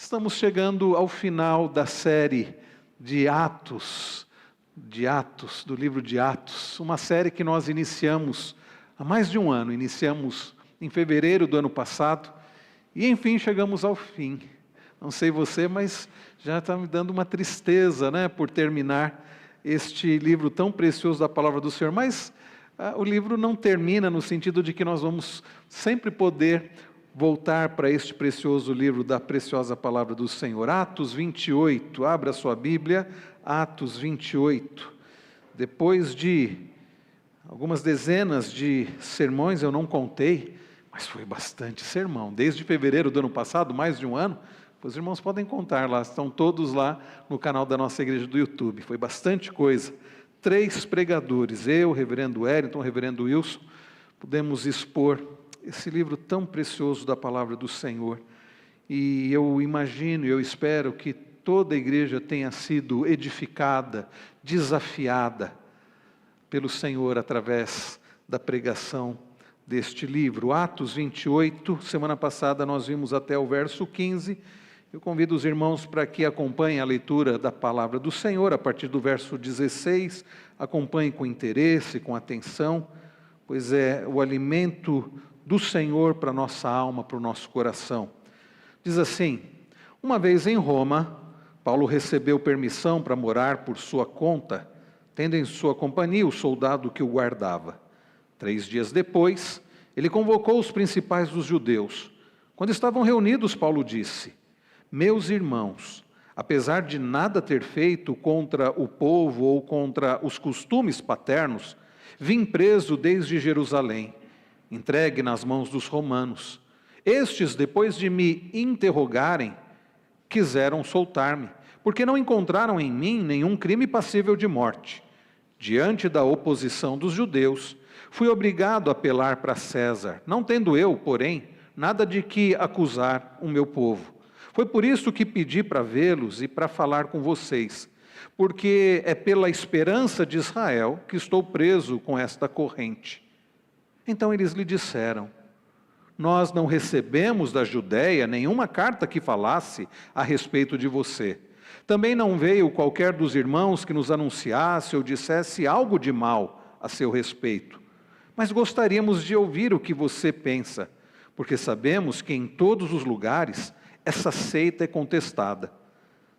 Estamos chegando ao final da série de Atos, do livro de Atos, uma série que nós iniciamos há mais de um ano, iniciamos em fevereiro do ano passado, e enfim chegamos ao fim. Não sei você, mas já está me dando uma tristeza, por terminar este livro tão precioso da Palavra do Senhor, mas o livro não termina no sentido de que nós vamos sempre poder voltar para este precioso livro da preciosa Palavra do Senhor. Atos 28, abra sua Bíblia, Atos 28. Depois de algumas dezenas de sermões, eu não contei, mas foi bastante sermão. Desde fevereiro do ano passado, mais de um ano, os irmãos podem contar lá, estão todos lá no canal da nossa igreja do YouTube. Foi bastante coisa. 3 pregadores, eu, o reverendo Wellington, o reverendo Wilson, pudemos expor esse livro tão precioso da Palavra do Senhor. E eu imagino, eu espero que toda a igreja tenha sido edificada, desafiada pelo Senhor através da pregação deste livro. Atos 28, semana passada nós vimos até o verso 15. Eu convido os irmãos para que acompanhem a leitura da Palavra do Senhor, a partir do verso 16, acompanhem com interesse, com atenção, pois é o alimento do Senhor para a nossa alma, para o nosso coração. Diz assim: uma vez em Roma, Paulo recebeu permissão para morar por sua conta, tendo em sua companhia o soldado que o guardava. 3 dias depois, ele convocou os principais dos judeus. Quando estavam reunidos, Paulo disse: meus irmãos, apesar de nada ter feito contra o povo ou contra os costumes paternos, vim preso desde Jerusalém, entregue nas mãos dos romanos. Estes, depois de me interrogarem, quiseram soltar-me, porque não encontraram em mim nenhum crime passível de morte. Diante da oposição dos judeus, fui obrigado a apelar para César, não tendo eu, porém, nada de que acusar o meu povo. Foi por isso que pedi para vê-los e para falar com vocês, porque é pela esperança de Israel que estou preso com esta corrente. Então eles lhe disseram: nós não recebemos da Judéia nenhuma carta que falasse a respeito de você. Também não veio qualquer dos irmãos que nos anunciasse ou dissesse algo de mal a seu respeito. Mas gostaríamos de ouvir o que você pensa, porque sabemos que em todos os lugares essa seita é contestada.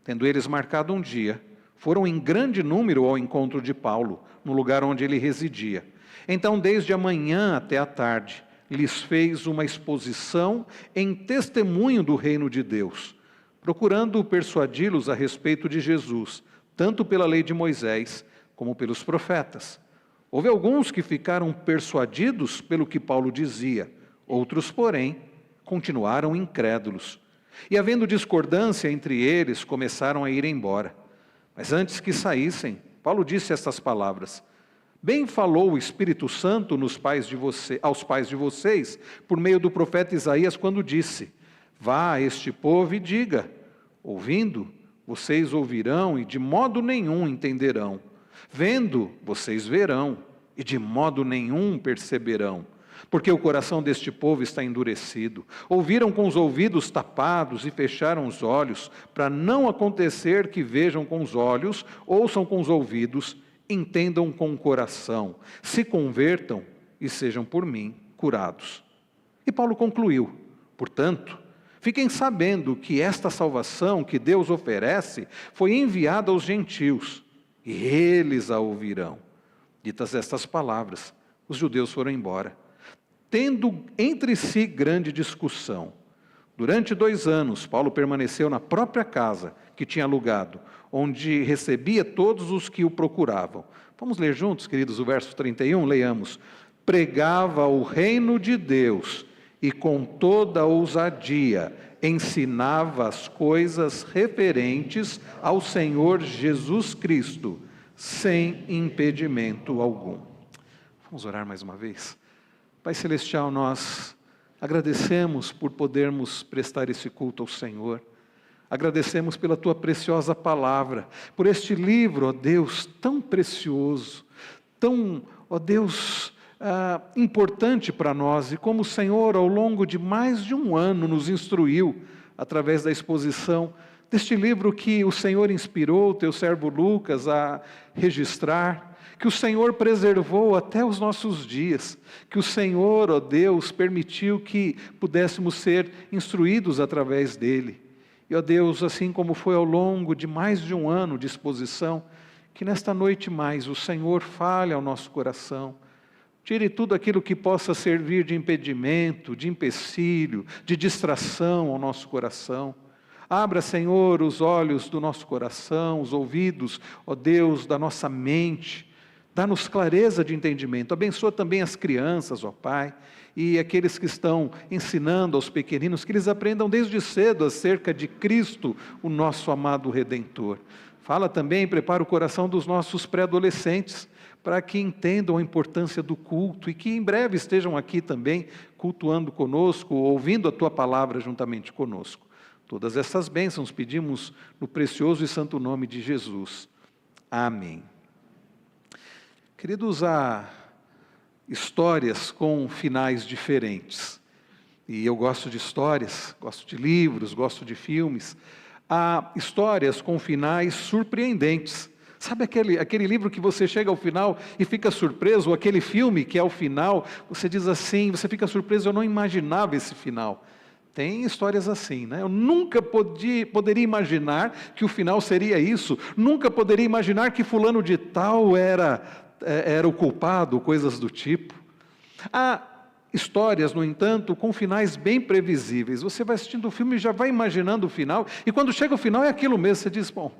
Tendo eles marcado um dia, foram em grande número ao encontro de Paulo, no lugar onde ele residia. Então, desde a manhã até a tarde, lhes fez uma exposição em testemunho do reino de Deus, procurando persuadi-los a respeito de Jesus, tanto pela lei de Moisés, como pelos profetas. Houve alguns que ficaram persuadidos pelo que Paulo dizia, outros, porém, continuaram incrédulos. E havendo discordância entre eles, começaram a ir embora. Mas antes que saíssem, Paulo disse estas palavras: bem falou o Espírito Santo aos pais de vocês, por meio do profeta Isaías, quando disse: vá a este povo e diga, ouvindo, vocês ouvirão e de modo nenhum entenderão. Vendo, vocês verão e de modo nenhum perceberão. Porque o coração deste povo está endurecido. Ouviram com os ouvidos tapados e fecharam os olhos, para não acontecer que vejam com os olhos, ouçam com os ouvidos, entendam com o coração, se convertam e sejam por mim curados. E Paulo concluiu: portanto, fiquem sabendo que esta salvação que Deus oferece foi enviada aos gentios, e eles a ouvirão. Ditas estas palavras, os judeus foram embora, tendo entre si grande discussão. Durante 2 anos, Paulo permaneceu na própria casa que tinha alugado, onde recebia todos os que o procuravam. Vamos ler juntos, queridos, o verso 31, leiamos. Pregava o reino de Deus e com toda ousadia ensinava as coisas referentes ao Senhor Jesus Cristo, sem impedimento algum. Vamos orar mais uma vez? Pai Celestial, nós agradecemos por podermos prestar esse culto ao Senhor. Agradecemos pela Tua preciosa palavra, por este livro, ó Deus, tão precioso, tão, ó Deus, importante para nós. E como o Senhor, ao longo de mais de um ano, nos instruiu através da exposição deste livro que o Senhor inspirou o teu servo Lucas a registrar, que o Senhor preservou até os nossos dias, que o Senhor, ó Deus, permitiu que pudéssemos ser instruídos através dele. E, ó Deus, assim como foi ao longo de mais de um ano de exposição, que nesta noite mais o Senhor fale ao nosso coração, tire tudo aquilo que possa servir de impedimento, de empecilho, de distração ao nosso coração. Abra, Senhor, os olhos do nosso coração, os ouvidos, ó Deus, da nossa mente. Dá-nos clareza de entendimento. Abençoa também as crianças, ó Pai, e aqueles que estão ensinando aos pequeninos, que eles aprendam desde cedo acerca de Cristo, o nosso amado Redentor. Fala também, prepara o coração dos nossos pré-adolescentes, para que entendam a importância do culto e que em breve estejam aqui também cultuando conosco, ouvindo a Tua palavra juntamente conosco. Todas essas bênçãos pedimos no precioso e santo nome de Jesus. Amém. Queridos, há histórias com finais diferentes. E eu gosto de histórias, gosto de livros, gosto de filmes. Há histórias com finais surpreendentes. Sabe aquele livro que você chega ao final e fica surpreso, ou aquele filme que ao final você diz assim, você fica surpreso, eu não imaginava esse final. Tem histórias assim, né? Eu nunca poderia imaginar que o final seria isso, nunca poderia imaginar que fulano de tal era o culpado, coisas do tipo. Há histórias, no entanto, com finais bem previsíveis. Você vai assistindo o filme e já vai imaginando o final, e quando chega o final é aquilo mesmo, você diz, bom,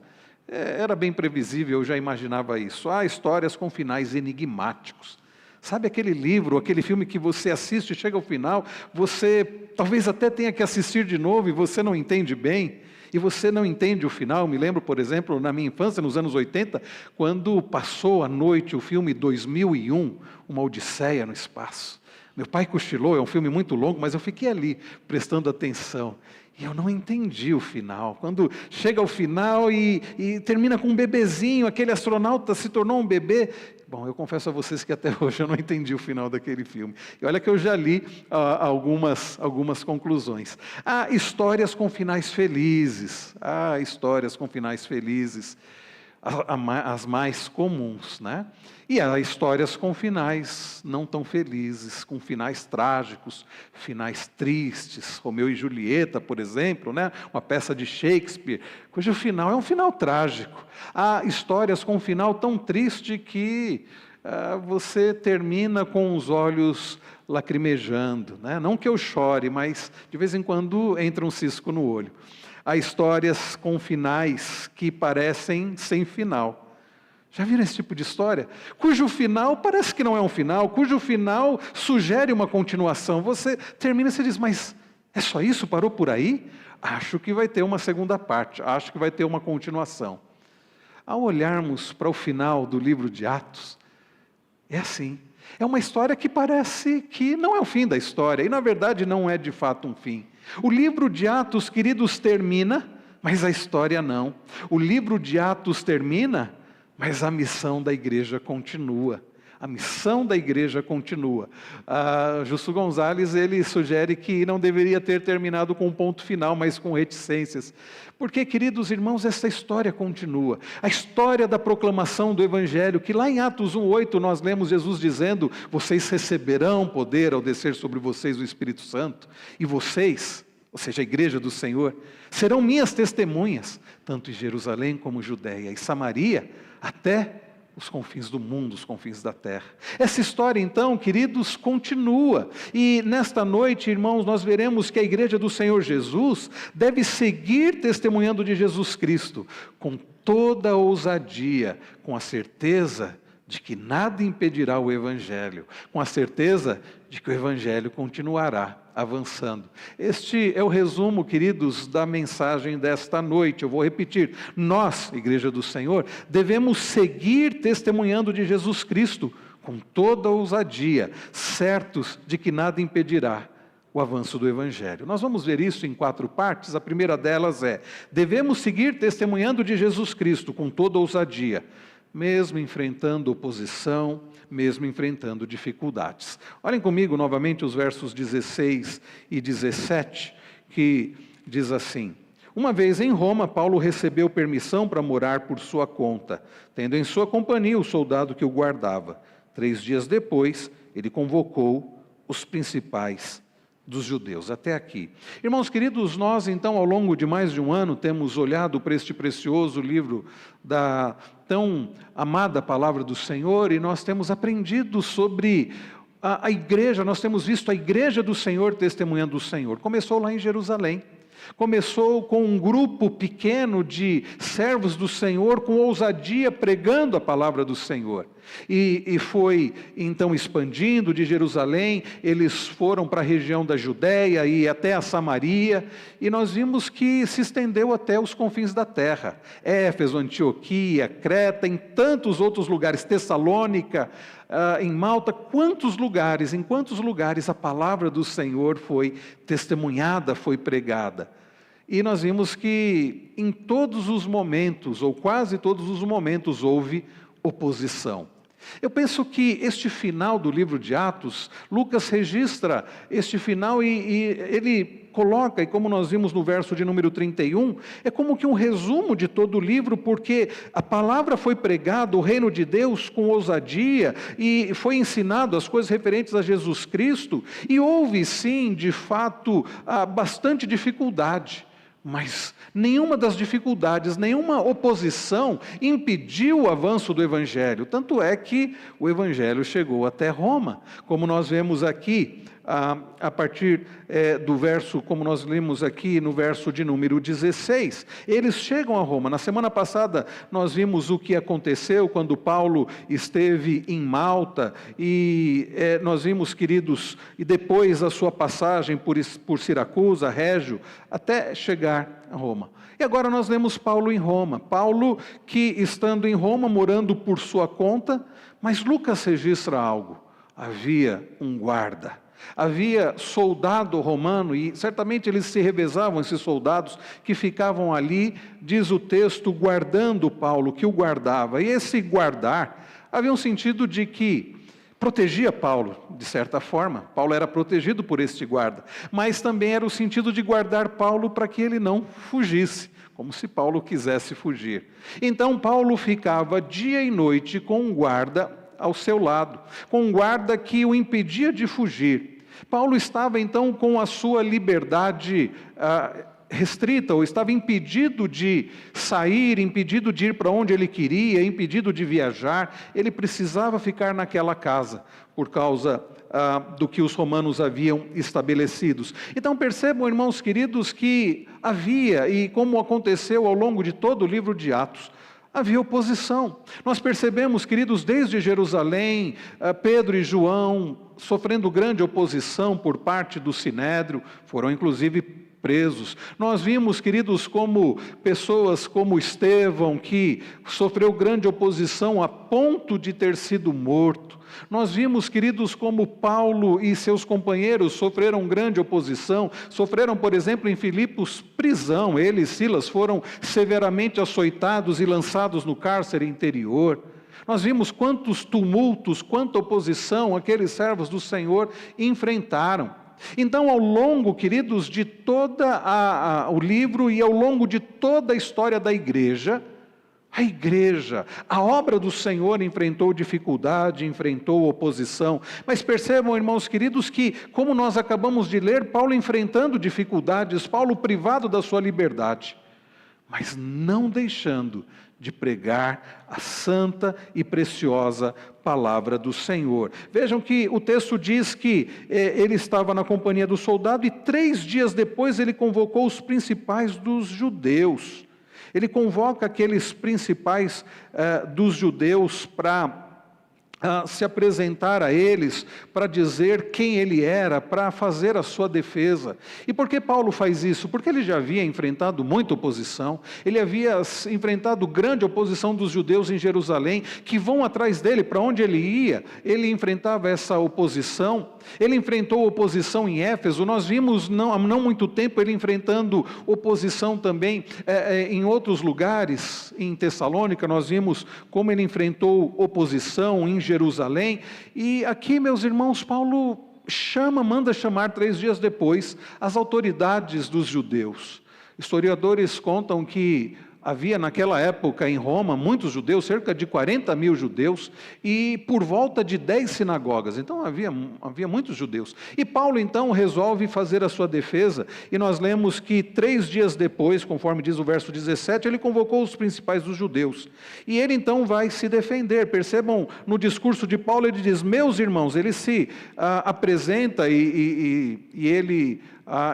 era bem previsível, eu já imaginava isso. Há histórias com finais enigmáticos. Sabe aquele livro, aquele filme que você assiste e chega ao final, você talvez até tenha que assistir de novo e você não entende bem, e você não entende o final. Me lembro, por exemplo, na minha infância, nos anos 80, quando passou à noite o filme 2001, Uma Odisseia no Espaço. Meu pai cochilou, é um filme muito longo, mas eu fiquei ali, prestando atenção. E eu não entendi o final. Quando chega ao final e termina com um bebezinho, aquele astronauta se tornou um bebê. Bom, eu confesso a vocês que até hoje eu não entendi o final daquele filme. E olha que eu já li algumas conclusões. Há histórias com finais felizes. Há histórias com finais felizes. As mais comuns, né? E há histórias com finais não tão felizes, com finais trágicos, finais tristes. Romeu e Julieta, por exemplo, né? Uma peça de Shakespeare, cujo final é um final trágico. Há histórias com um final tão triste que você termina com os olhos lacrimejando, né? Não que eu chore, mas de vez em quando entra um cisco no olho. Há histórias com finais que parecem sem final. Já viram esse tipo de história? Cujo final parece que não é um final, cujo final sugere uma continuação. Você termina e você diz, mas é só isso? Parou por aí? Acho que vai ter uma segunda parte, acho que vai ter uma continuação. Ao olharmos para o final do livro de Atos, é assim. É uma história que parece que não é o fim da história, e na verdade não é de fato um fim. O livro de Atos, queridos, termina, mas a história não. O livro de Atos termina, mas a missão da igreja continua. A missão da igreja continua. Justo Gonzalez, ele sugere que não deveria ter terminado com um ponto final, mas com reticências. Porque, queridos irmãos, essa história continua. A história da proclamação do Evangelho, que lá em Atos 1:8 nós lemos Jesus dizendo, vocês receberão poder ao descer sobre vocês o Espírito Santo, e vocês, ou seja, a igreja do Senhor, serão minhas testemunhas, tanto em Jerusalém como Judeia e Samaria, até os confins do mundo, os confins da terra. Essa história, então, queridos, continua. E nesta noite, irmãos, nós veremos que a igreja do Senhor Jesus deve seguir testemunhando de Jesus Cristo, com toda a ousadia, com a certeza de que nada impedirá o Evangelho, com a certeza de que o Evangelho continuará avançando. Este é o resumo, queridos, da mensagem desta noite. Eu vou repetir. Nós, Igreja do Senhor, devemos seguir testemunhando de Jesus Cristo com toda a ousadia, certos de que nada impedirá o avanço do Evangelho. Nós vamos ver isso em 4 partes. A primeira delas é: devemos seguir testemunhando de Jesus Cristo com toda a ousadia, mesmo enfrentando oposição, mesmo enfrentando dificuldades. Olhem comigo novamente os versos 16 e 17, que diz assim: uma vez em Roma, Paulo recebeu permissão para morar por sua conta, tendo em sua companhia o soldado que o guardava. 3 dias depois, ele convocou os principais dos judeus. Até aqui. Irmãos queridos, nós então, ao longo de mais de um ano, temos olhado para este precioso livro da tão amada palavra do Senhor, e nós temos aprendido sobre a igreja, nós temos visto a igreja do Senhor testemunhando o Senhor. Começou lá em Jerusalém. Começou com um grupo pequeno de servos do Senhor, com ousadia, pregando a palavra do Senhor. E foi então expandindo de Jerusalém, eles foram para a região da Judéia e até a Samaria, e nós vimos que se estendeu até os confins da terra. Éfeso, Antioquia, Creta, em tantos outros lugares, Tessalônica, em Malta, em quantos lugares a palavra do Senhor foi testemunhada, foi pregada. E nós vimos que em todos os momentos, ou quase todos os momentos, houve oposição. Eu penso que este final do livro de Atos, Lucas registra este final e ele coloca, e como nós vimos no verso de número 31, é como que um resumo de todo o livro, porque a palavra foi pregada, o reino de Deus com ousadia, e foi ensinado as coisas referentes a Jesus Cristo, e houve sim, de fato, bastante dificuldade. Mas nenhuma das dificuldades, nenhuma oposição impediu o avanço do Evangelho. Tanto é que o Evangelho chegou até Roma, como nós vemos aqui, a partir do verso, como nós lemos aqui no verso de número 16. Eles chegam a Roma. Na semana passada nós vimos o que aconteceu quando Paulo esteve em Malta, e nós vimos, queridos, e depois a sua passagem por Siracusa, Régio, até chegar a Roma. E agora nós lemos Paulo em Roma. Paulo que, estando em Roma, morando por sua conta, mas Lucas registra algo. Havia um guarda. Havia soldado romano, e certamente eles se revezavam, esses soldados que ficavam ali, diz o texto, guardando Paulo, que o guardava. E esse guardar havia um sentido de que protegia Paulo, de certa forma. Paulo era protegido por este guarda, mas também era o sentido de guardar Paulo para que ele não fugisse, como se Paulo quisesse fugir. Então Paulo ficava dia e noite com um guarda ao seu lado, com um guarda que o impedia de fugir. Paulo estava então com a sua liberdade restrita, ou estava impedido de sair, impedido de ir para onde ele queria, impedido de viajar. Ele precisava ficar naquela casa, por causa do que os romanos haviam estabelecidos. Então percebam, irmãos queridos, que havia, e como aconteceu ao longo de todo o livro de Atos, havia oposição. Nós percebemos, queridos, desde Jerusalém, Pedro e João sofrendo grande oposição por parte do Sinédrio, foram inclusive presos. Nós vimos, queridos, como pessoas como Estevão, que sofreu grande oposição a ponto de ter sido morto. Nós vimos, queridos, como Paulo e seus companheiros sofreram grande oposição, sofreram, por exemplo, em Filipos, prisão. Ele e Silas foram severamente açoitados e lançados no cárcere interior. Nós vimos quantos tumultos, quanta oposição aqueles servos do Senhor enfrentaram. Então, ao longo, queridos, de todo o livro e ao longo de toda a história da igreja, a obra do Senhor enfrentou dificuldade, enfrentou oposição. Mas percebam, irmãos queridos, que, como nós acabamos de ler, Paulo enfrentando dificuldades, Paulo privado da sua liberdade, mas não deixando de pregar a santa e preciosa palavra do Senhor. Vejam que o texto diz que ele estava na companhia do soldado e 3 dias depois ele convocou os principais dos judeus. Ele convoca aqueles principais dos judeus para se apresentar a eles, para dizer quem ele era, para fazer a sua defesa. E por que Paulo faz isso? Porque ele já havia enfrentado muita oposição, ele havia enfrentado grande oposição dos judeus em Jerusalém, que vão atrás dele, para onde ele ia, ele enfrentava essa oposição. Ele enfrentou oposição em Éfeso, nós vimos há não muito tempo ele enfrentando oposição também em outros lugares. Em Tessalônica nós vimos como ele enfrentou oposição em Jerusalém. E aqui, meus irmãos, Paulo manda chamar 3 dias depois as autoridades dos judeus. Historiadores contam que havia naquela época em Roma muitos judeus, cerca de 40 mil judeus, e por volta de 10 sinagogas. Então havia muitos judeus. E Paulo então resolve fazer a sua defesa, e nós lemos que 3 dias depois, conforme diz o verso 17, ele convocou os principais dos judeus. E ele então vai se defender. Percebam, no discurso de Paulo ele diz: meus irmãos, ele se apresenta e ele...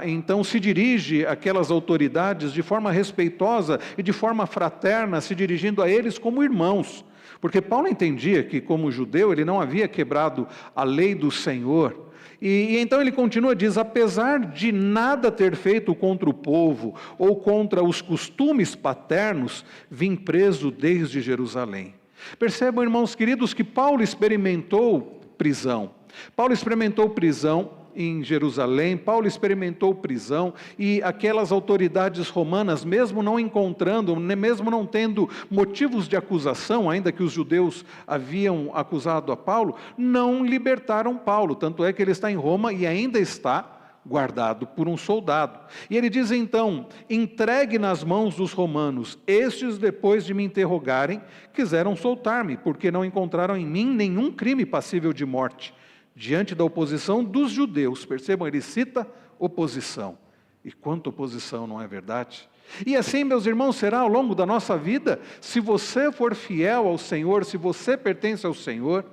então se dirige àquelas autoridades de forma respeitosa e de forma fraterna, se dirigindo a eles como irmãos. Porque Paulo entendia que, como judeu, ele não havia quebrado a lei do Senhor. E então ele continua, diz: apesar de nada ter feito contra o povo ou contra os costumes paternos, vim preso desde Jerusalém. Percebam, irmãos queridos, que Paulo experimentou prisão. Paulo experimentou prisão em Jerusalém, Paulo experimentou prisão, e aquelas autoridades romanas, mesmo não encontrando, mesmo não tendo motivos de acusação, ainda que os judeus haviam acusado a Paulo, não libertaram Paulo, tanto é que ele está em Roma e ainda está guardado por um soldado. E ele diz então: entregue nas mãos dos romanos, estes, depois de me interrogarem, quiseram soltar-me, porque não encontraram em mim nenhum crime passível de morte. Diante da oposição dos judeus, percebam, ele cita oposição. E quanta oposição, não é verdade? E assim, meus irmãos, será ao longo da nossa vida. Se você for fiel ao Senhor, se você pertence ao Senhor,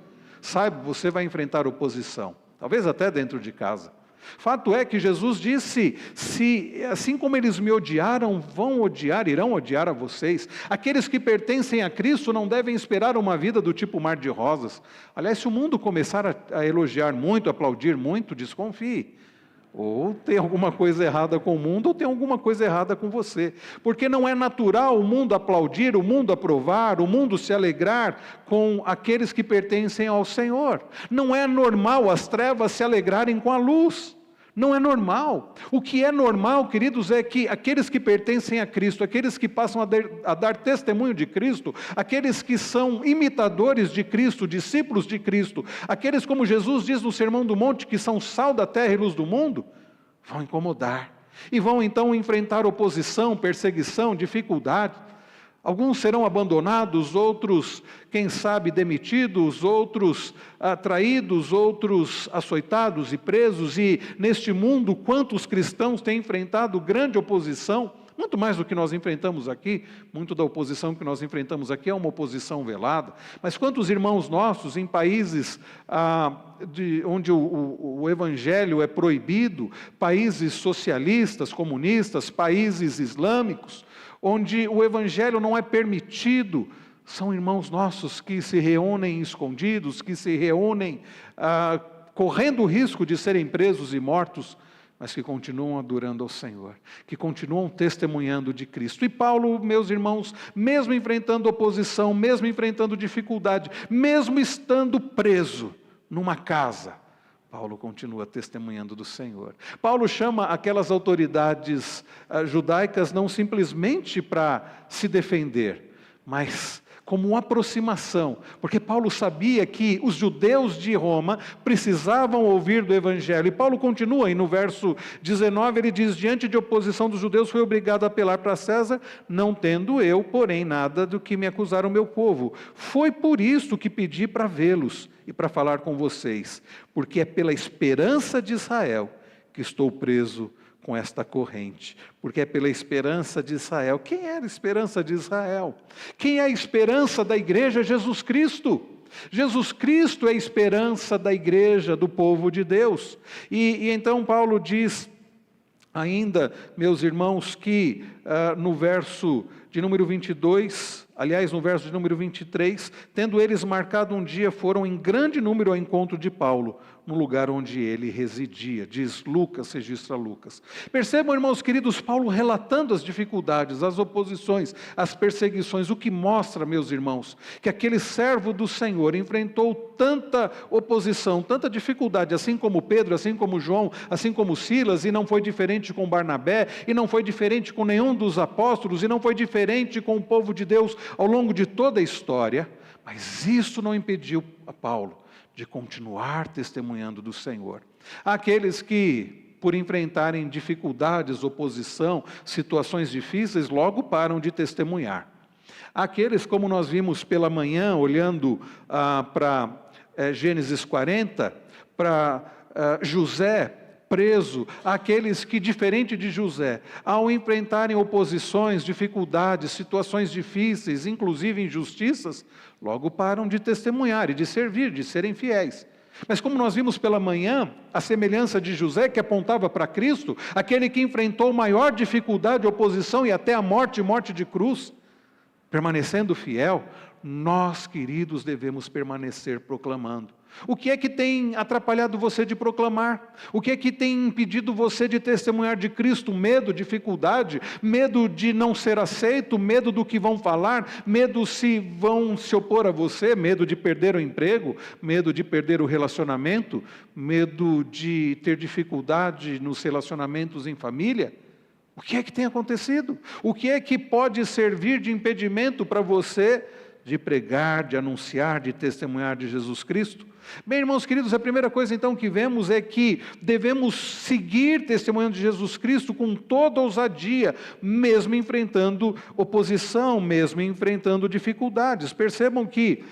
saiba, você vai enfrentar oposição, talvez até dentro de casa. Fato é que Jesus disse: se assim como eles me odiaram, irão odiar a vocês. Aqueles que pertencem a Cristo não devem esperar uma vida do tipo mar de rosas. Aliás, se o mundo começar a elogiar muito, a aplaudir muito, desconfie. Ou tem alguma coisa errada com o mundo, ou tem alguma coisa errada com você. Porque não é natural o mundo aplaudir, o mundo aprovar, o mundo se alegrar com aqueles que pertencem ao Senhor. Não é normal as trevas se alegrarem com a luz. Não é normal. O que é normal, queridos, é que aqueles que pertencem a Cristo, aqueles que passam a dar testemunho de Cristo, aqueles que são imitadores de Cristo, discípulos de Cristo, aqueles, como Jesus diz no Sermão do Monte, que são sal da terra e luz do mundo, vão incomodar. E vão então enfrentar oposição, perseguição, dificuldade. Alguns serão abandonados, outros, quem sabe, demitidos, outros traídos, outros açoitados e presos. E neste mundo, quantos cristãos têm enfrentado grande oposição, muito mais do que nós enfrentamos aqui. Muito da oposição que nós enfrentamos aqui é uma oposição velada. Mas quantos irmãos nossos em países onde o evangelho é proibido, países socialistas, comunistas, países islâmicos, onde o evangelho não é permitido, são irmãos nossos que se reúnem escondidos, que se reúnem correndo o risco de serem presos e mortos, mas que continuam adorando ao Senhor, que continuam testemunhando de Cristo. E Paulo, meus irmãos, mesmo enfrentando oposição, mesmo enfrentando dificuldade, mesmo estando preso numa casa, Paulo continua testemunhando do Senhor. Paulo chama aquelas autoridades judaicas não simplesmente para se defender, mas como uma aproximação, porque Paulo sabia que os judeus de Roma precisavam ouvir do Evangelho. E Paulo continua, e no verso 19 ele diz: diante de oposição dos judeus fui obrigado a apelar para César, não tendo eu, porém, nada do que me acusar o meu povo. Foi por isso que pedi para vê-los e para falar com vocês, porque é pela esperança de Israel que estou preso com esta corrente, porque é pela esperança de Israel. Quem era a esperança de Israel? Quem é a esperança da igreja? Jesus Cristo. Jesus Cristo é a esperança da igreja, do povo de Deus. E então Paulo diz ainda, meus irmãos, que no verso de número 22, aliás, no verso de número 23, tendo eles marcado um dia, foram em grande número ao encontro de Paulo, no lugar onde ele residia. Diz Lucas, registra Lucas. Percebam, irmãos queridos, Paulo relatando as dificuldades, as oposições, as perseguições, o que mostra, meus irmãos, que aquele servo do Senhor enfrentou tanta oposição, tanta dificuldade, assim como Pedro, assim como João, assim como Silas, e não foi diferente com Barnabé, e não foi diferente com nenhum dos apóstolos, e não foi diferente com o povo de Deus ao longo de toda a história. Mas isso não impediu a Paulo de continuar testemunhando do Senhor. Há aqueles que, por enfrentarem dificuldades, oposição, situações difíceis, logo param de testemunhar. Há aqueles, como nós vimos pela manhã, olhando para Gênesis 40, para José preso, aqueles que, diferente de José, ao enfrentarem oposições, dificuldades, situações difíceis, inclusive injustiças, logo param de testemunhar e de servir, de serem fiéis. Mas como nós vimos pela manhã, a semelhança de José, que apontava para Cristo, aquele que enfrentou maior dificuldade, oposição e até a morte de cruz, permanecendo fiel, nós, queridos, devemos permanecer proclamando. O que é que tem atrapalhado você de proclamar? O que é que tem impedido você de testemunhar de Cristo? Medo, dificuldade, medo de não ser aceito, medo do que vão falar, medo se vão se opor a você, medo de perder o emprego, medo de perder o relacionamento, medo de ter dificuldade nos relacionamentos em família? O que é que tem acontecido? O que é que pode servir de impedimento para você de pregar, de anunciar, de testemunhar de Jesus Cristo? Bem, irmãos queridos, a primeira coisa então que vemos é que devemos seguir testemunhando de Jesus Cristo com toda ousadia, mesmo enfrentando oposição, mesmo enfrentando dificuldades. Percebam que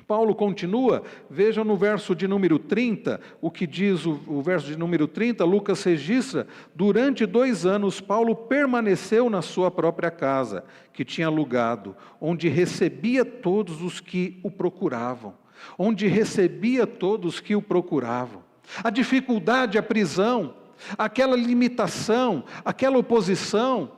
Paulo continua, vejam no verso de número 30, o que diz o verso de número 30, Lucas registra: durante 2 anos Paulo permaneceu na sua própria casa, que tinha alugado, onde recebia todos os que o procuravam. Onde recebia todos que o procuravam. A dificuldade, a prisão, aquela limitação, aquela oposição,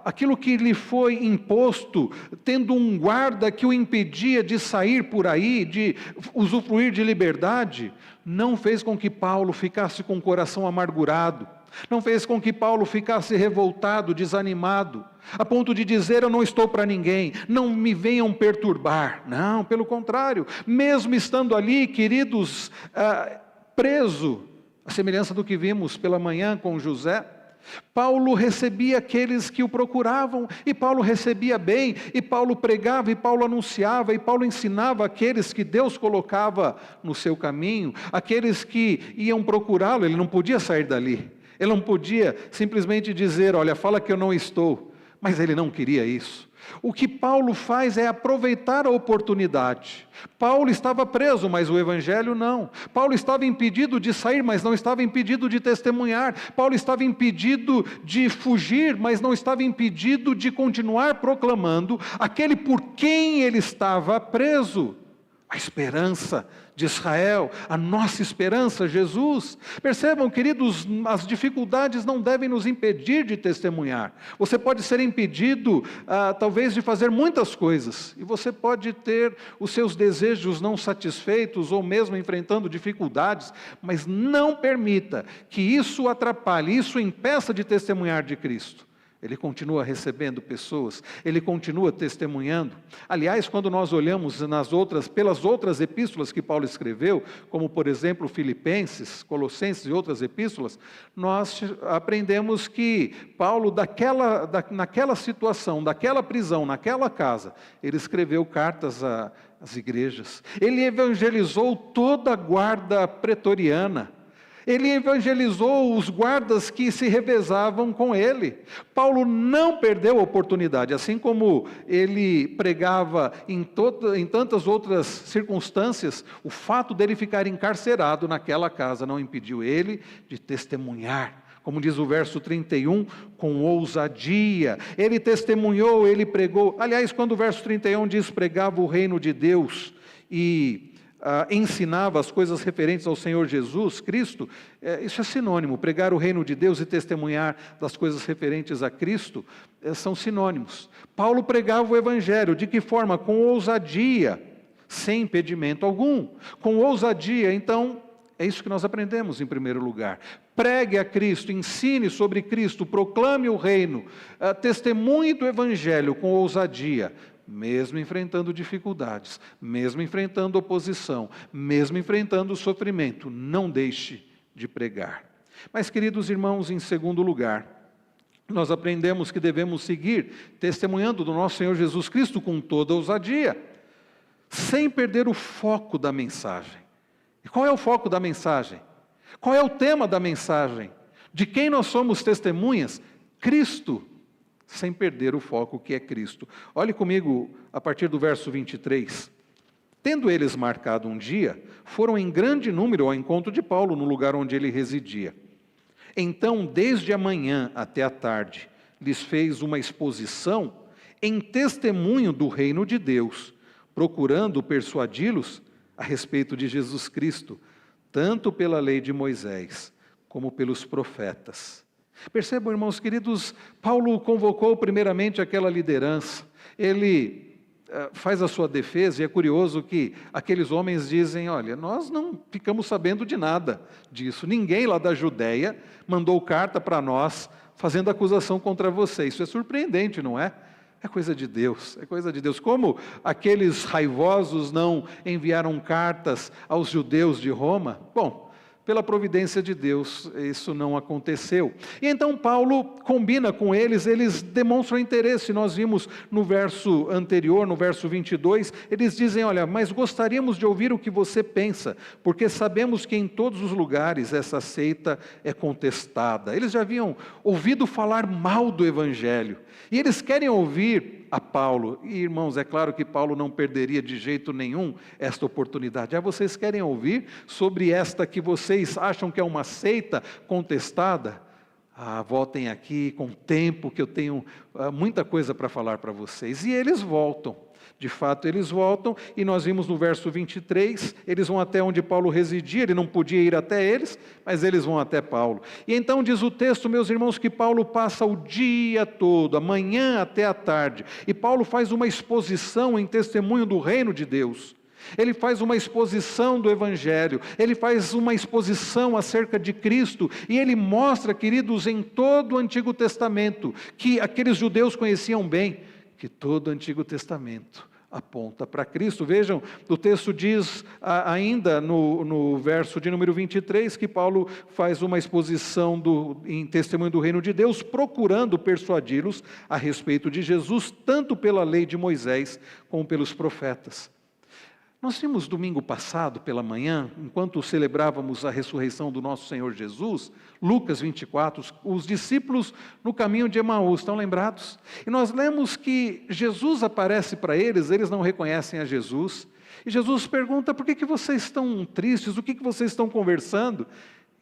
aquilo que lhe foi imposto, tendo um guarda que o impedia de sair por aí, de usufruir de liberdade, não fez com que Paulo ficasse com o coração amargurado, não fez com que Paulo ficasse revoltado, desanimado, a ponto de dizer: eu não estou para ninguém, não me venham perturbar. Não, pelo contrário, mesmo estando ali, queridos, preso, a semelhança do que vimos pela manhã com José, Paulo recebia aqueles que o procuravam, e Paulo recebia bem, e Paulo pregava, e Paulo anunciava, e Paulo ensinava aqueles que Deus colocava no seu caminho, aqueles que iam procurá-lo. Ele não podia sair dali, ele não podia simplesmente dizer: olha, fala que eu não estou. Mas ele não queria isso. O que Paulo faz é aproveitar a oportunidade. Paulo estava preso, mas o Evangelho não. Paulo estava impedido de sair, mas não estava impedido de testemunhar. Paulo estava impedido de fugir, mas não estava impedido de continuar proclamando aquele por quem ele estava preso. A esperança de Israel, a nossa esperança, Jesus. Percebam, queridos, as dificuldades não devem nos impedir de testemunhar. Você pode ser impedido, talvez, de fazer muitas coisas, e você pode ter os seus desejos não satisfeitos, ou mesmo enfrentando dificuldades, mas não permita que isso atrapalhe, isso impeça de testemunhar de Cristo. Ele continua recebendo pessoas, ele continua testemunhando. Aliás, quando nós olhamos pelas outras epístolas que Paulo escreveu, como por exemplo Filipenses, Colossenses e outras epístolas, nós aprendemos que Paulo, naquela situação, daquela prisão, naquela casa, ele escreveu cartas às igrejas. Ele evangelizou toda a guarda pretoriana. Ele evangelizou os guardas que se revezavam com ele. Paulo não perdeu a oportunidade, assim como ele pregava em tantas outras circunstâncias, o fato dele ficar encarcerado naquela casa não impediu ele de testemunhar. Como diz o verso 31, com ousadia. Ele testemunhou, ele pregou. Aliás, quando o verso 31 diz: pregava o reino de Deus e ensinava as coisas referentes ao Senhor Jesus Cristo, isso é sinônimo. Pregar o reino de Deus e testemunhar das coisas referentes a Cristo são sinônimos. Paulo pregava o Evangelho, de que forma? Com ousadia, sem impedimento algum. Com ousadia, então, é isso que nós aprendemos em primeiro lugar. Pregue a Cristo, ensine sobre Cristo, proclame o reino, testemunhe do Evangelho com ousadia, mesmo enfrentando dificuldades, mesmo enfrentando oposição, mesmo enfrentando sofrimento, não deixe de pregar. Mas, queridos irmãos, em segundo lugar, nós aprendemos que devemos seguir testemunhando do nosso Senhor Jesus Cristo com toda ousadia, sem perder o foco da mensagem. E qual é o foco da mensagem? Qual é o tema da mensagem? De quem nós somos testemunhas? Cristo, sem perder o foco que é Cristo. Olhe comigo a partir do verso 23. Tendo eles marcado um dia, foram em grande número ao encontro de Paulo no lugar onde ele residia. Então, desde a manhã até a tarde, lhes fez uma exposição em testemunho do reino de Deus, procurando persuadi-los a respeito de Jesus Cristo, tanto pela lei de Moisés, como pelos profetas. Percebam, irmãos queridos, Paulo convocou primeiramente aquela liderança. Ele faz a sua defesa, e é curioso que aqueles homens dizem, olha, nós não ficamos sabendo de nada disso. Ninguém lá da Judéia mandou carta para nós fazendo acusação contra você. Isso é surpreendente, não é? É coisa de Deus, é coisa de Deus. Como aqueles raivosos não enviaram cartas aos judeus de Roma? Bom, pela providência de Deus, isso não aconteceu. E então Paulo combina com eles, eles demonstram interesse. Nós vimos no verso anterior, no verso 22, eles dizem, olha, mas gostaríamos de ouvir o que você pensa, porque sabemos que em todos os lugares essa seita é contestada. Eles já haviam ouvido falar mal do Evangelho, e eles querem ouvir a Paulo. E irmãos, é claro que Paulo não perderia de jeito nenhum esta oportunidade. Vocês querem ouvir sobre esta que vocês acham que é uma seita contestada? Voltem aqui com tempo, que eu tenho muita coisa para falar para vocês. E eles voltam. De fato, eles voltam, e nós vimos no verso 23, eles vão até onde Paulo residia, ele não podia ir até eles, mas eles vão até Paulo. E então diz o texto, meus irmãos, que Paulo passa o dia todo, a manhã até a tarde, e Paulo faz uma exposição em testemunho do reino de Deus. Ele faz uma exposição do Evangelho, ele faz uma exposição acerca de Cristo, e ele mostra, queridos, em todo o Antigo Testamento, que aqueles judeus conheciam bem, que todo o Antigo Testamento aponta para Cristo. Vejam, o texto diz ainda no verso de número 23, que Paulo faz uma exposição em testemunho do reino de Deus, procurando persuadi-los a respeito de Jesus, tanto pela lei de Moisés, como pelos profetas. Nós vimos domingo passado pela manhã, enquanto celebrávamos a ressurreição do nosso Senhor Jesus, Lucas 24, os discípulos no caminho de Emaús, estão lembrados? E nós lemos que Jesus aparece para eles, eles não reconhecem a Jesus, e Jesus pergunta, por que vocês estão tristes, o que vocês estão conversando?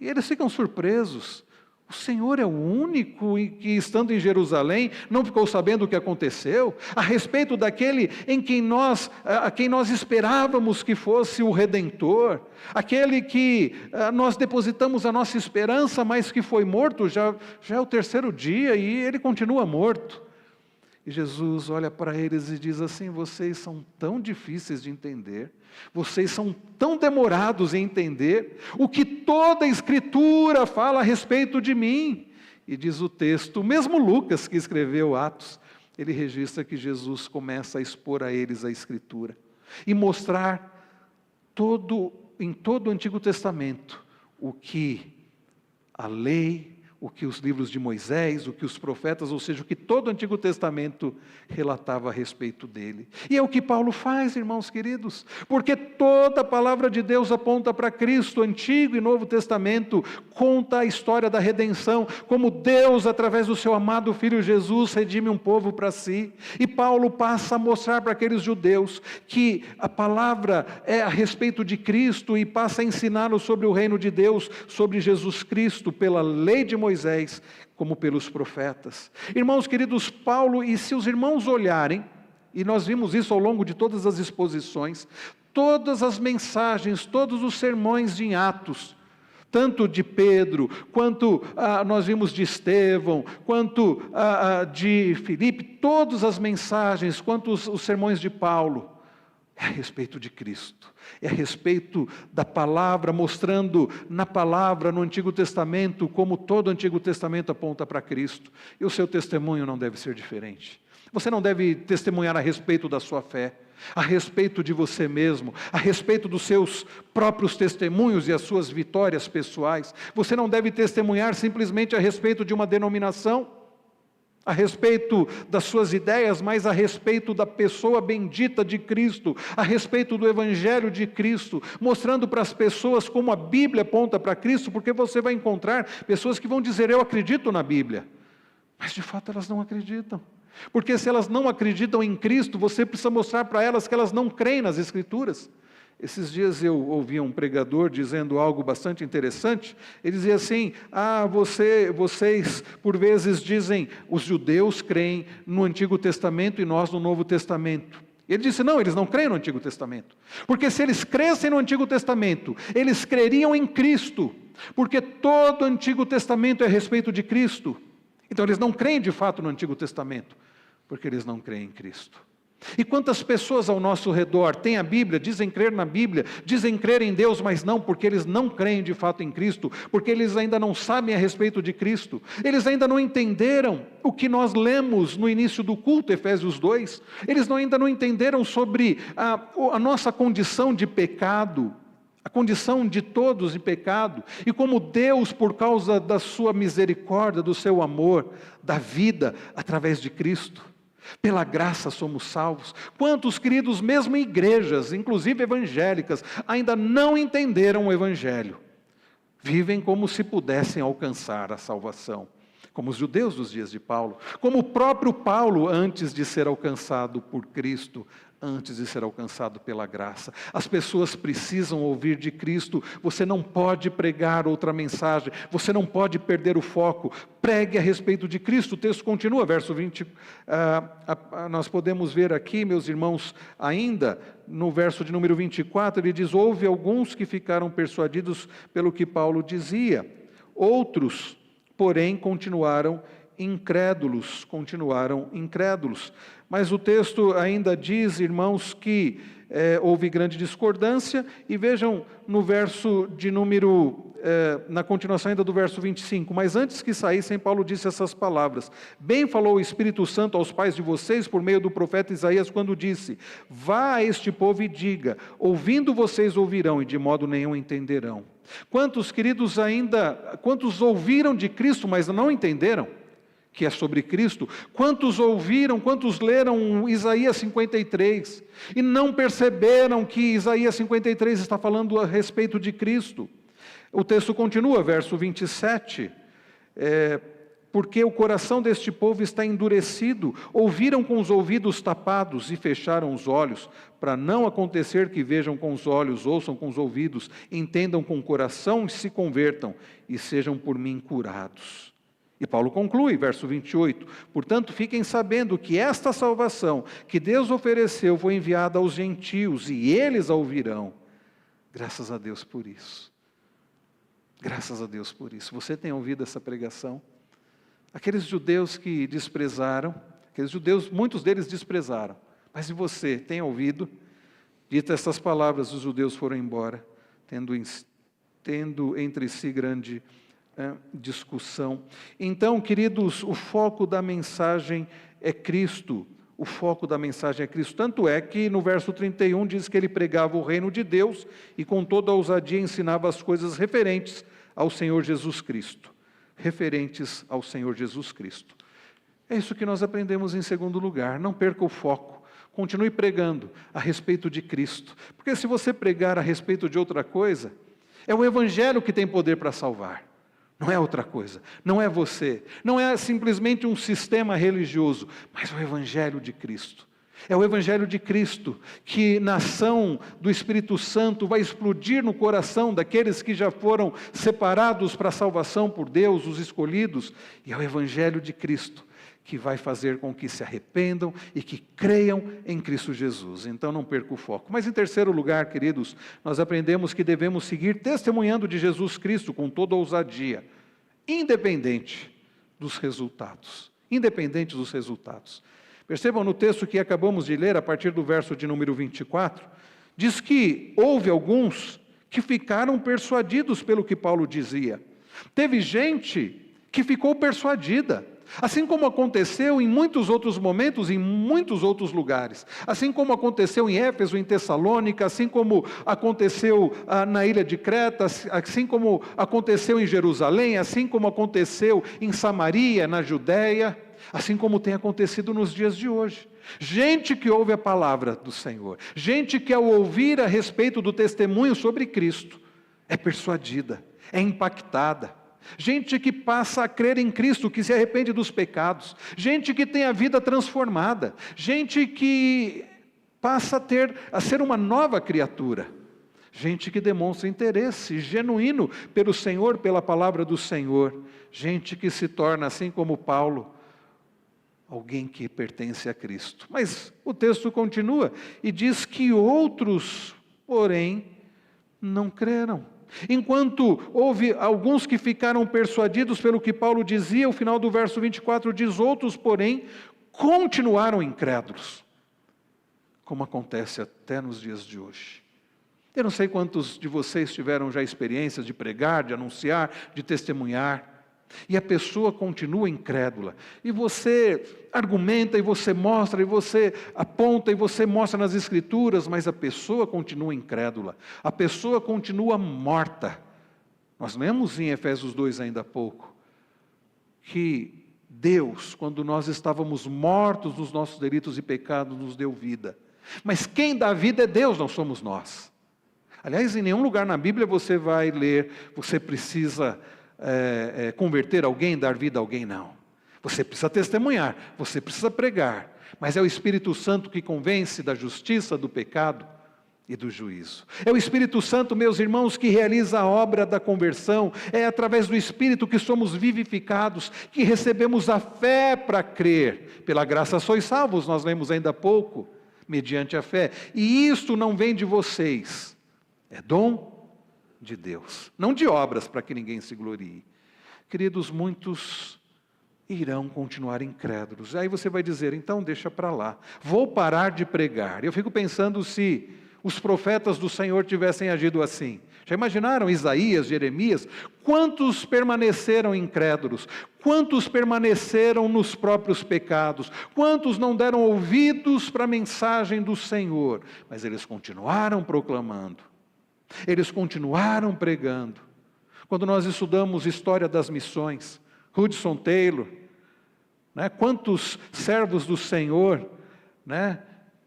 E eles ficam surpresos. O Senhor é o único que, estando em Jerusalém, não ficou sabendo o que aconteceu, a respeito daquele a quem nós esperávamos que fosse o Redentor, aquele que nós depositamos a nossa esperança, mas que foi morto, já é o terceiro dia e ele continua morto. E Jesus olha para eles e diz assim, vocês são tão difíceis de entender, vocês são tão demorados em entender o que toda a Escritura fala a respeito de mim. E diz o texto, mesmo Lucas que escreveu Atos, ele registra que Jesus começa a expor a eles a Escritura e mostrar em todo o Antigo Testamento o que a lei, o que os livros de Moisés, o que os profetas, ou seja, o que todo o Antigo Testamento relatava a respeito dele. E é o que Paulo faz, irmãos queridos, porque toda a palavra de Deus aponta para Cristo, Antigo e Novo Testamento, conta a história da redenção, como Deus, através do seu amado Filho Jesus, redime um povo para si. E Paulo passa a mostrar para aqueles judeus que a palavra é a respeito de Cristo, e passa a ensiná-los sobre o reino de Deus, sobre Jesus Cristo, pela lei de Moisés, como pelos profetas. Irmãos queridos, Paulo, e se os irmãos olharem, e nós vimos isso ao longo de todas as exposições, todas as mensagens, todos os sermões em Atos, tanto de Pedro, quanto nós vimos de Estevão, quanto de Filipe, todas as mensagens, quanto os sermões de Paulo, é a respeito de Cristo, é a respeito da palavra, mostrando na palavra, no Antigo Testamento, como todo o Antigo Testamento aponta para Cristo, e o seu testemunho não deve ser diferente. Você não deve testemunhar a respeito da sua fé, a respeito de você mesmo, a respeito dos seus próprios testemunhos e as suas vitórias pessoais. Você não deve testemunhar simplesmente a respeito de uma denominação. a respeito das suas ideias, mas a respeito da pessoa bendita de Cristo, a respeito do Evangelho de Cristo, mostrando para as pessoas como a Bíblia aponta para Cristo, porque você vai encontrar pessoas que vão dizer: eu acredito na Bíblia, mas de fato elas não acreditam, porque se elas não acreditam em Cristo, você precisa mostrar para elas que elas não creem nas Escrituras. Esses dias eu ouvi um pregador dizendo algo bastante interessante. Ele dizia assim: vocês por vezes dizem, os judeus creem no Antigo Testamento e nós no Novo Testamento. Ele disse: não, eles não creem no Antigo Testamento, porque se eles crescem no Antigo Testamento, eles creriam em Cristo, porque todo o Antigo Testamento é a respeito de Cristo. Então eles não creem de fato no Antigo Testamento, porque eles não creem em Cristo. E quantas pessoas ao nosso redor têm a Bíblia, dizem crer na Bíblia, dizem crer em Deus, mas não, porque eles não creem de fato em Cristo, porque eles ainda não sabem a respeito de Cristo, eles ainda não entenderam o que nós lemos no início do culto, Efésios 2, eles ainda não entenderam sobre a nossa condição de pecado, a condição de todos de pecado, e como Deus, por causa da sua misericórdia, do seu amor, da vida através de Cristo. Pela graça somos salvos. Quantos queridos, mesmo em igrejas, inclusive evangélicas, ainda não entenderam o Evangelho, vivem como se pudessem alcançar a salvação, como os judeus dos dias de Paulo, como o próprio Paulo antes de ser alcançado por Cristo, antes de ser alcançado pela graça. As pessoas precisam ouvir de Cristo. Você não pode pregar outra mensagem, você não pode perder o foco. Pregue a respeito de Cristo. O texto continua, verso 20, nós podemos ver aqui, meus irmãos, ainda no verso de número 24, ele diz: houve alguns que ficaram persuadidos pelo que Paulo dizia, outros, porém, continuaram incrédulos. Mas o texto ainda diz, irmãos, que houve grande discordância, e vejam no verso de número, na continuação ainda do verso 25, mas antes que saíssem, Paulo disse essas palavras: bem falou o Espírito Santo aos pais de vocês, por meio do profeta Isaías, quando disse: vá a este povo e diga, ouvindo vocês ouvirão, e de modo nenhum entenderão. Quantos, queridos, quantos ouviram de Cristo, mas não entenderam que é sobre Cristo? Quantos ouviram, quantos leram Isaías 53 e não perceberam que Isaías 53 está falando a respeito de Cristo? O texto continua, verso 27, porque o coração deste povo está endurecido, ouviram com os ouvidos tapados e fecharam os olhos, para não acontecer que vejam com os olhos, ouçam com os ouvidos, entendam com o coração e se convertam, e sejam por mim curados. E Paulo conclui, verso 28, portanto fiquem sabendo que esta salvação que Deus ofereceu foi enviada aos gentios, e eles a ouvirão. Graças a Deus por isso. Graças a Deus por isso. Você tem ouvido essa pregação? Aqueles judeus que desprezaram, aqueles judeus, muitos deles desprezaram, mas e você, tem ouvido? Dita estas palavras, os judeus foram embora, tendo entre si grande discussão. Então, queridos, o foco da mensagem é Cristo. O foco da mensagem é Cristo. Tanto é que no verso 31 diz que ele pregava o reino de Deus e com toda a ousadia ensinava as coisas referentes ao Senhor Jesus Cristo. Referentes ao Senhor Jesus Cristo. É isso que nós aprendemos em segundo lugar. Não perca o foco. Continue pregando a respeito de Cristo. Porque se você pregar a respeito de outra coisa, é o Evangelho que tem poder para salvar. Não é outra coisa, não é você, não é simplesmente um sistema religioso, mas o Evangelho de Cristo. É o Evangelho de Cristo que, na ação do Espírito Santo, vai explodir no coração daqueles que já foram separados para a salvação por Deus, os escolhidos. E é o Evangelho de Cristo que vai fazer com que se arrependam e que creiam em Cristo Jesus. Então não perca o foco. Mas em terceiro lugar, queridos, nós aprendemos que devemos seguir testemunhando de Jesus Cristo com toda ousadia, independente dos resultados. Independente dos resultados. Percebam no texto que acabamos de ler, a partir do verso de número 24, diz que houve alguns que ficaram persuadidos pelo que Paulo dizia. Teve gente que ficou persuadida. Assim como aconteceu em muitos outros momentos, em muitos outros lugares. Assim como aconteceu em Éfeso, em Tessalônica, assim como aconteceu na ilha de Creta, assim como aconteceu em Jerusalém, assim como aconteceu em Samaria, na Judéia, assim como tem acontecido nos dias de hoje. Gente que ouve a palavra do Senhor, gente que ao ouvir a respeito do testemunho sobre Cristo, é persuadida, é impactada. Gente que passa a crer em Cristo, que se arrepende dos pecados. Gente que tem a vida transformada. Gente que passa a ser uma nova criatura. Gente que demonstra interesse genuíno pelo Senhor, pela palavra do Senhor. Gente que se torna, assim como Paulo, alguém que pertence a Cristo. Mas o texto continua e diz que outros, porém, não creram. Enquanto houve alguns que ficaram persuadidos pelo que Paulo dizia, o final do verso 24 diz: outros, porém, continuaram incrédulos, como acontece até nos dias de hoje. Eu não sei quantos de vocês tiveram já experiências de pregar, de anunciar, de testemunhar, e a pessoa continua incrédula, e você argumenta, e você mostra, e você aponta, e você mostra nas Escrituras, mas a pessoa continua incrédula, a pessoa continua morta. Nós lemos em Efésios 2 ainda há pouco, que Deus, quando nós estávamos mortos nos nossos delitos e pecados, nos deu vida, mas quem dá vida é Deus, não somos nós. Aliás, em nenhum lugar na Bíblia você vai ler, você precisa converter alguém, dar vida a alguém, não. Você precisa testemunhar, você precisa pregar, mas é o Espírito Santo que convence da justiça, do pecado e do juízo. É o Espírito Santo, meus irmãos, que realiza a obra da conversão. É através do Espírito que somos vivificados, que recebemos a fé para crer. Pela graça sois salvos, nós lemos ainda há pouco, mediante a fé. E isto não vem de vocês, é dom de Deus, não de obras para que ninguém se glorie. Queridos, muitos irão continuar incrédulos. Aí você vai dizer: então deixa para lá, vou parar de pregar. Eu fico pensando se os profetas do Senhor tivessem agido assim. Já imaginaram Isaías, Jeremias? Quantos permaneceram incrédulos? Quantos permaneceram nos próprios pecados? Quantos não deram ouvidos para a mensagem do Senhor? Mas eles continuaram proclamando. Eles continuaram pregando. Quando nós estudamos história das missões, Hudson Taylor, quantos servos do Senhor,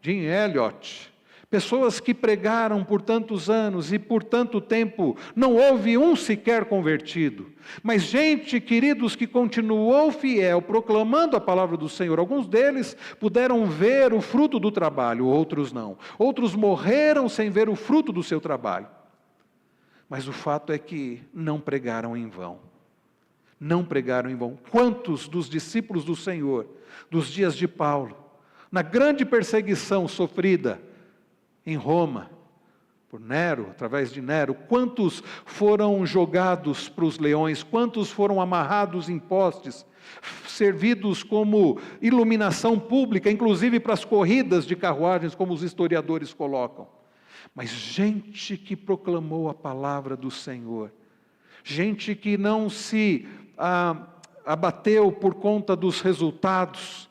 Jim Elliot, pessoas que pregaram por tantos anos e por tanto tempo, não houve um sequer convertido. Mas gente, queridos, que continuou fiel, proclamando a palavra do Senhor. Alguns deles puderam ver o fruto do trabalho, outros não. Outros morreram sem ver o fruto do seu trabalho. Mas o fato é que não pregaram em vão. Não pregaram em vão. Quantos dos discípulos do Senhor, dos dias de Paulo, na grande perseguição sofrida em Roma, por Nero, através de Nero, quantos foram jogados para os leões, quantos foram amarrados em postes, servidos como iluminação pública, inclusive para as corridas de carruagens, como os historiadores colocam. Mas gente que proclamou a palavra do Senhor, gente que não se abateu por conta dos resultados,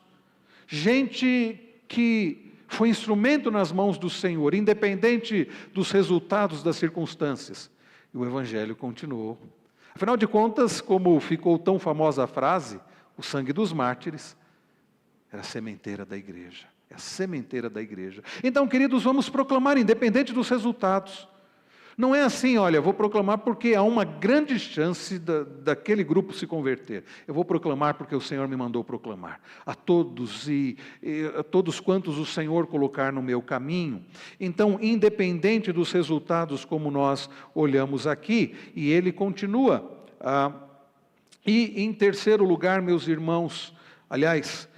gente que foi instrumento nas mãos do Senhor, independente dos resultados das circunstâncias. E o Evangelho continuou. Afinal de contas, como ficou tão famosa a frase, o sangue dos mártires era a sementeira da igreja. É a sementeira da igreja. Então, queridos, vamos proclamar, independente dos resultados. Não é assim, olha, vou proclamar porque há uma grande chance daquele grupo se converter. Eu vou proclamar porque o Senhor me mandou proclamar. A todos a todos quantos o Senhor colocar no meu caminho. Então, independente dos resultados, como nós olhamos aqui, e ele continua. E em terceiro lugar, meus irmãos, aliás,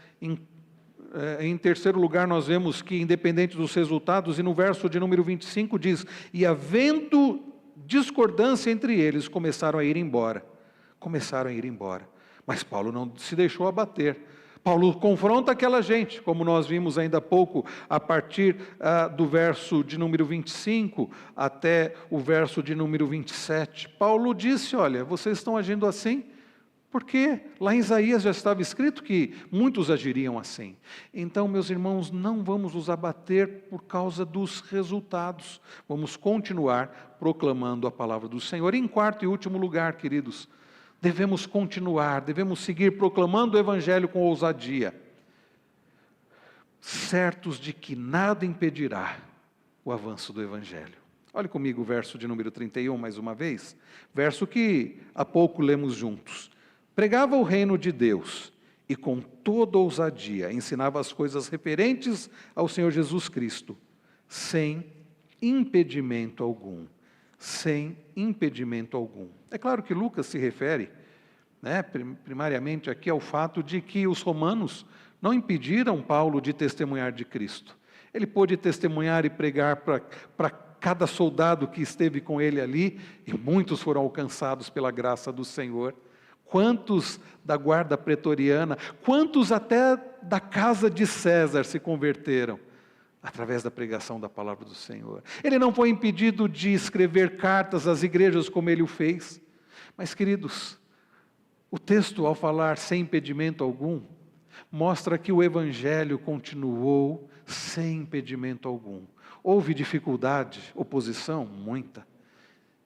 em terceiro lugar, nós vemos que, independente dos resultados, e no verso de número 25 diz: e havendo discordância entre eles, começaram a ir embora. Começaram a ir embora. Mas Paulo não se deixou abater. Paulo confronta aquela gente, como nós vimos ainda há pouco, a partir do verso de número 25 até o verso de número 27. Paulo disse: olha, vocês estão agindo assim? Porque lá em Isaías já estava escrito que muitos agiriam assim. Então, meus irmãos, não vamos nos abater por causa dos resultados. Vamos continuar proclamando a palavra do Senhor. E em quarto e último lugar, queridos, devemos continuar, devemos seguir proclamando o Evangelho com ousadia, certos de que nada impedirá o avanço do Evangelho. Olhe comigo o verso de número 31, mais uma vez. Verso que há pouco lemos juntos. Pregava o reino de Deus e com toda ousadia ensinava as coisas referentes ao Senhor Jesus Cristo, sem impedimento algum. Sem impedimento algum. É claro que Lucas se refere, primariamente aqui ao fato de que os romanos não impediram Paulo de testemunhar de Cristo. Ele pôde testemunhar e pregar para cada soldado que esteve com ele ali, e muitos foram alcançados pela graça do Senhor. Quantos da guarda pretoriana, quantos até da casa de César se converteram através da pregação da palavra do Senhor. Ele não foi impedido de escrever cartas às igrejas como ele o fez. Mas, queridos, o texto, ao falar sem impedimento algum, mostra que o Evangelho continuou sem impedimento algum. Houve dificuldade, oposição? Muita.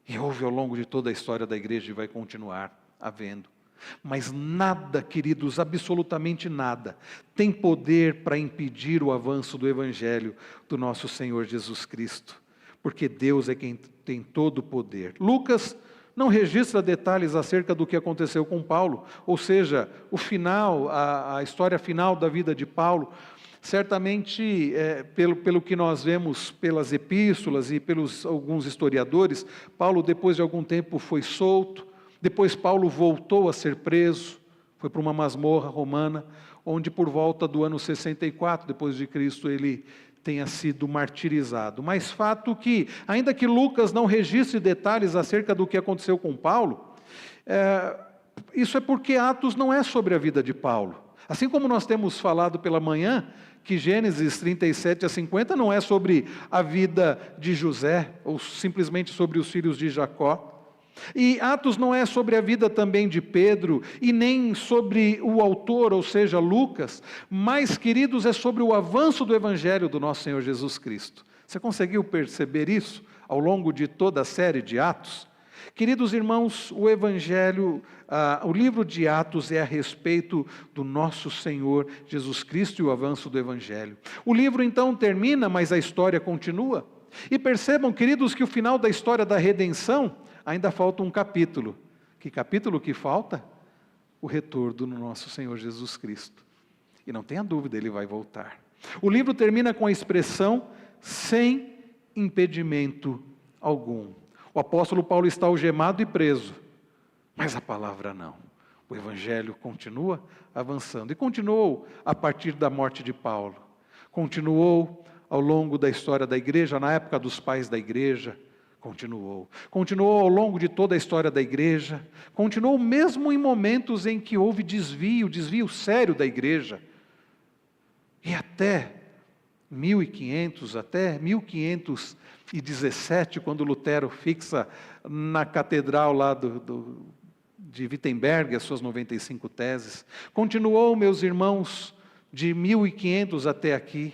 E houve ao longo de toda a história da igreja e vai continuar havendo. Mas nada, queridos, absolutamente nada, tem poder para impedir o avanço do Evangelho do nosso Senhor Jesus Cristo. Porque Deus é quem tem todo o poder. Lucas não registra detalhes acerca do que aconteceu com Paulo, ou seja, o final, a história final da vida de Paulo. Certamente, pelo que nós vemos pelas epístolas e pelos alguns historiadores, Paulo depois de algum tempo foi solto. Depois Paulo voltou a ser preso, foi para uma masmorra romana, onde por volta do ano 64 depois de Cristo ele tenha sido martirizado. Mas fato que, ainda que Lucas não registre detalhes acerca do que aconteceu com Paulo, isso é porque Atos não é sobre a vida de Paulo. Assim como nós temos falado pela manhã, que Gênesis 37 a 50 não é sobre a vida de José, ou simplesmente sobre os filhos de Jacó. E Atos não é sobre a vida também de Pedro, e nem sobre o autor, ou seja, Lucas, mas, queridos, é sobre o avanço do Evangelho do nosso Senhor Jesus Cristo. Você conseguiu perceber isso ao longo de toda a série de Atos? Queridos irmãos, o Evangelho, o livro de Atos é a respeito do nosso Senhor Jesus Cristo e o avanço do Evangelho. O livro então termina, mas a história continua. E percebam, queridos, que o final da história da redenção ainda falta um capítulo. Que capítulo que falta? O retorno do nosso Senhor Jesus Cristo. E não tenha dúvida, Ele vai voltar. O livro termina com a expressão, sem impedimento algum. O apóstolo Paulo está algemado e preso, mas a palavra não. O Evangelho continua avançando. E continuou a partir da morte de Paulo. Continuou ao longo da história da igreja, na época dos pais da igreja. Continuou ao longo de toda a história da igreja, continuou mesmo em momentos em que houve desvio sério da igreja. E até 1517, quando Lutero fixa na catedral lá de Wittenberg as suas 95 teses, continuou, meus irmãos, de 1500 até aqui,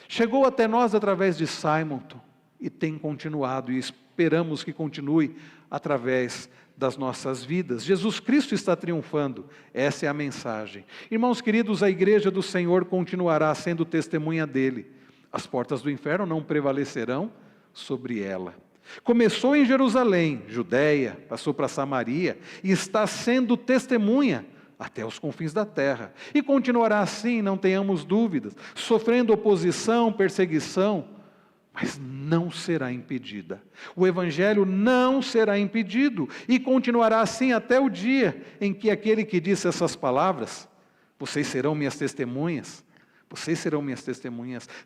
chegou até nós através de Simonton, e tem continuado, e esperamos que continue através das nossas vidas. Jesus Cristo está triunfando, essa é a mensagem. Irmãos queridos, a igreja do Senhor continuará sendo testemunha dele. As portas do inferno não prevalecerão sobre ela. Começou em Jerusalém, Judeia, passou para Samaria, e está sendo testemunha até os confins da terra. E continuará assim, não tenhamos dúvidas, sofrendo oposição, perseguição, mas não será impedida. O Evangelho não será impedido e continuará assim até o dia em que aquele que disse essas palavras, vocês serão minhas testemunhas,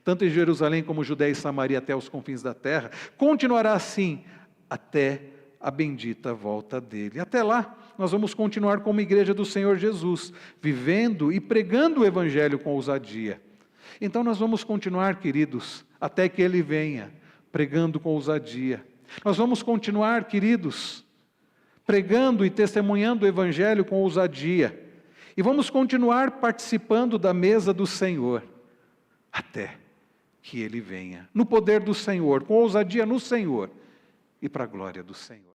tanto em Jerusalém como Judeia e Samaria até os confins da terra, continuará assim até a bendita volta dele. Até lá, nós vamos continuar como igreja do Senhor Jesus, vivendo e pregando o Evangelho com ousadia. Então nós vamos continuar, queridos, até que Ele venha, pregando com ousadia. Nós vamos continuar, queridos, pregando e testemunhando o Evangelho com ousadia. E vamos continuar participando da mesa do Senhor, até que Ele venha, no poder do Senhor, com ousadia no Senhor e para a glória do Senhor.